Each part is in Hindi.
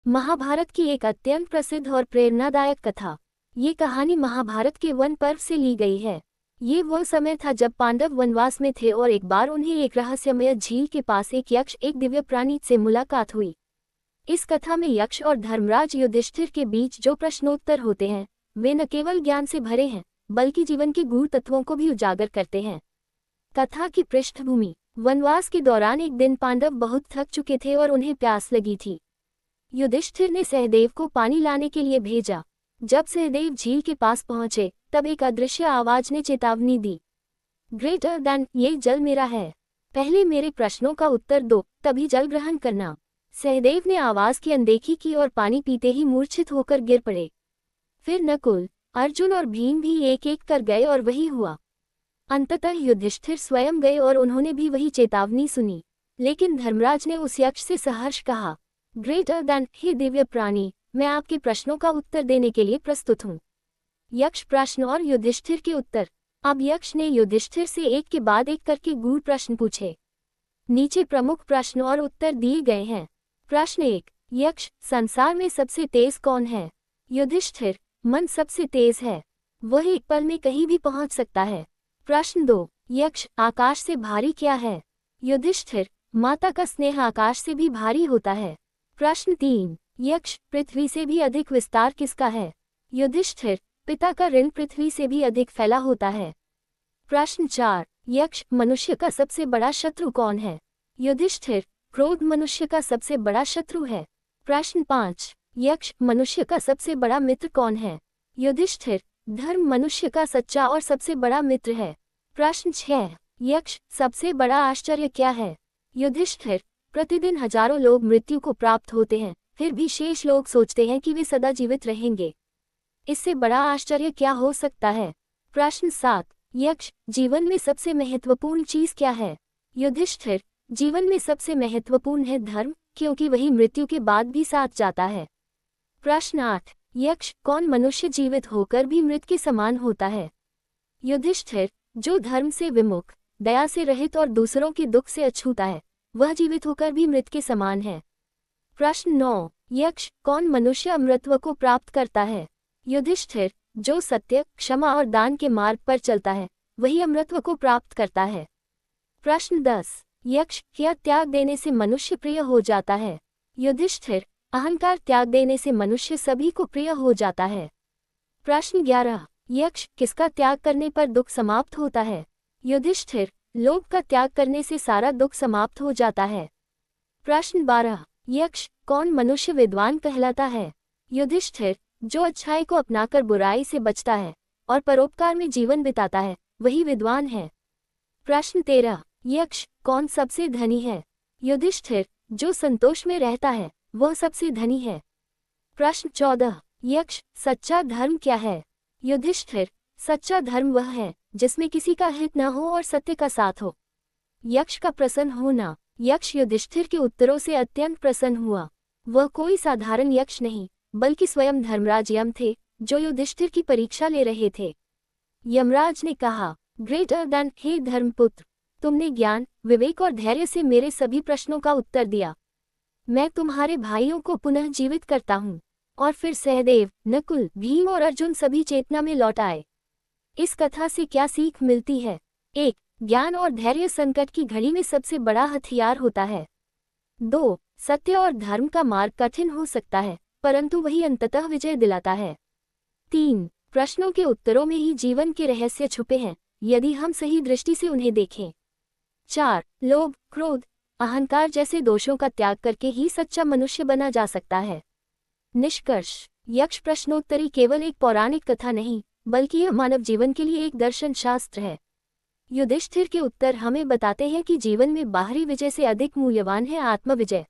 महाभारत की एक अत्यंत प्रसिद्ध और प्रेरणादायक कथा। ये कहानी महाभारत के वन पर्व से ली गई है। ये वो समय था जब पांडव वनवास में थे और एक बार उन्हें एक रहस्यमय झील के पास एक यक्ष, एक दिव्य प्राणी से मुलाकात हुई। इस कथा में यक्ष और धर्मराज युधिष्ठिर के बीच जो प्रश्नोत्तर होते हैं वे न केवल ज्ञान से भरे हैं बल्कि जीवन के गूढ़ तत्वों को भी उजागर करते हैं। कथा की पृष्ठभूमि। वनवास के दौरान एक दिन पांडव बहुत थक चुके थे और उन्हें प्यास लगी थी। युधिष्ठिर ने सहदेव को पानी लाने के लिए भेजा। जब सहदेव झील के पास पहुंचे तब एक अदृश्य आवाज ने चेतावनी दी, ग्रेटर देन, ये जल मेरा है, पहले मेरे प्रश्नों का उत्तर दो, तभी जल ग्रहण करना। सहदेव ने आवाज की अनदेखी की और पानी पीते ही मूर्छित होकर गिर पड़े। फिर नकुल, अर्जुन और भीम भी एक एक कर गए और वही हुआ। अंततः युधिष्ठिर स्वयं गए और उन्होंने भी वही चेतावनी सुनी। लेकिन धर्मराज ने उस यक्ष से सहर्ष कहा, ग्रेटर देन, हे दिव्य प्राणी, मैं आपके प्रश्नों का उत्तर देने के लिए प्रस्तुत हूँ। यक्ष प्रश्न और युधिष्ठिर के उत्तर। अब यक्ष ने युधिष्ठिर से एक के बाद एक करके गूढ़ प्रश्न पूछे। नीचे प्रमुख प्रश्न और उत्तर दिए गए हैं। प्रश्न 1, यक्ष, संसार में सबसे तेज कौन है? युधिष्ठिर, मन सबसे तेज है, वह एक पल में कहीं भी पहुंच सकता है। प्रश्न 2, यक्ष, आकाश से भारी क्या है? युधिष्ठिर, माता का स्नेह आकाश से भी भारी होता है। प्रश्न 3, यक्ष, पृथ्वी से भी अधिक विस्तार किसका है? युधिष्ठिर, पिता का ऋण पृथ्वी से भी अधिक फैला होता है। प्रश्न 4, यक्ष, मनुष्य का सबसे बड़ा शत्रु कौन है? युधिष्ठिर, क्रोध मनुष्य का सबसे बड़ा शत्रु है। प्रश्न 5, यक्ष, मनुष्य का सबसे बड़ा मित्र कौन है? युधिष्ठिर, धर्म मनुष्य का सच्चा और सबसे बड़ा मित्र है। प्रश्न 6, यक्ष, सबसे बड़ा आश्चर्य क्या है? युधिष्ठिर, प्रतिदिन हजारों लोग मृत्यु को प्राप्त होते हैं, फिर भी शेष लोग सोचते हैं कि वे सदा जीवित रहेंगे। इससे बड़ा आश्चर्य क्या हो सकता है? प्रश्न 7, यक्ष, जीवन में सबसे महत्वपूर्ण चीज क्या है? युधिष्ठिर, जीवन में सबसे महत्वपूर्ण है धर्म, क्योंकि वही मृत्यु के बाद भी साथ जाता है। प्रश्न 8, यक्ष, कौन मनुष्य जीवित होकर भी मृत के समान होता है? युधिष्ठिर, जो धर्म से विमुख, दया से रहित और दूसरों के दुख से अछूता है, वह जीवित होकर भी मृत के समान है। प्रश्न 9, यक्ष, कौन मनुष्य अमरत्व को प्राप्त करता है? युधिष्ठिर, जो सत्य, क्षमा और दान के मार्ग पर चलता है, वही अमरत्व को प्राप्त करता है। प्रश्न 10, यक्ष, क्या त्याग देने से मनुष्य प्रिय हो जाता है? युधिष्ठिर, अहंकार त्याग देने से मनुष्य सभी को प्रिय हो जाता है। प्रश्न 11, यक्ष, किसका त्याग करने पर दुख समाप्त होता है? युधिष्ठिर, लोभ का त्याग करने से सारा दुख समाप्त हो जाता है। प्रश्न 12, यक्ष, कौन मनुष्य विद्वान कहलाता है? युधिष्ठिर, जो अच्छाई को अपनाकर बुराई से बचता है और परोपकार में जीवन बिताता है, वही विद्वान है। प्रश्न 13, यक्ष, कौन सबसे धनी है? युधिष्ठिर, जो संतोष में रहता है वह सबसे धनी है। प्रश्न 14, यक्ष, सच्चा धर्म क्या है? युधिष्ठिर, सच्चा धर्म वह है जिसमें किसी का हित न हो और सत्य का साथ हो। यक्ष का प्रसन्न होना। यक्ष युधिष्ठिर के उत्तरों से अत्यंत प्रसन्न हुआ। वह कोई साधारण यक्ष नहीं बल्कि स्वयं धर्मराज यम थे, जो युधिष्ठिर की परीक्षा ले रहे थे। यमराज ने कहा, ग्रेटर देन, हे धर्मपुत्र, तुमने ज्ञान, विवेक और धैर्य से मेरे सभी प्रश्नों का उत्तर दिया। मैं तुम्हारे भाइयों को पुनः जीवित करता हूँ। और फिर सहदेव, नकुल, भीम और अर्जुन सभी चेतना में लौट आए। इस कथा से क्या सीख मिलती है? 1, ज्ञान और धैर्य संकट की घड़ी में सबसे बड़ा हथियार होता है। 2, सत्य और धर्म का मार्ग कठिन हो सकता है परंतु वही अंततः विजय दिलाता है। 3, प्रश्नों के उत्तरों में ही जीवन के रहस्य छुपे हैं, यदि हम सही दृष्टि से उन्हें देखें। 4, लोभ, क्रोध, अहंकार जैसे दोषों का त्याग करके ही सच्चा मनुष्य बना जा सकता है। निष्कर्ष, यक्ष प्रश्नोत्तरी केवल एक पौराणिक कथा नहीं बल्कि यह मानव जीवन के लिए एक दर्शन शास्त्र है। युधिष्ठिर के उत्तर हमें बताते हैं कि जीवन में बाहरी विजय से अधिक मूल्यवान है आत्मविजय।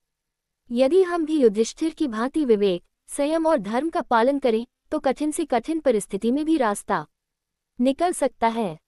यदि हम भी युधिष्ठिर की भांति विवेक, संयम और धर्म का पालन करें तो कठिन से कठिन परिस्थिति में भी रास्ता निकल सकता है।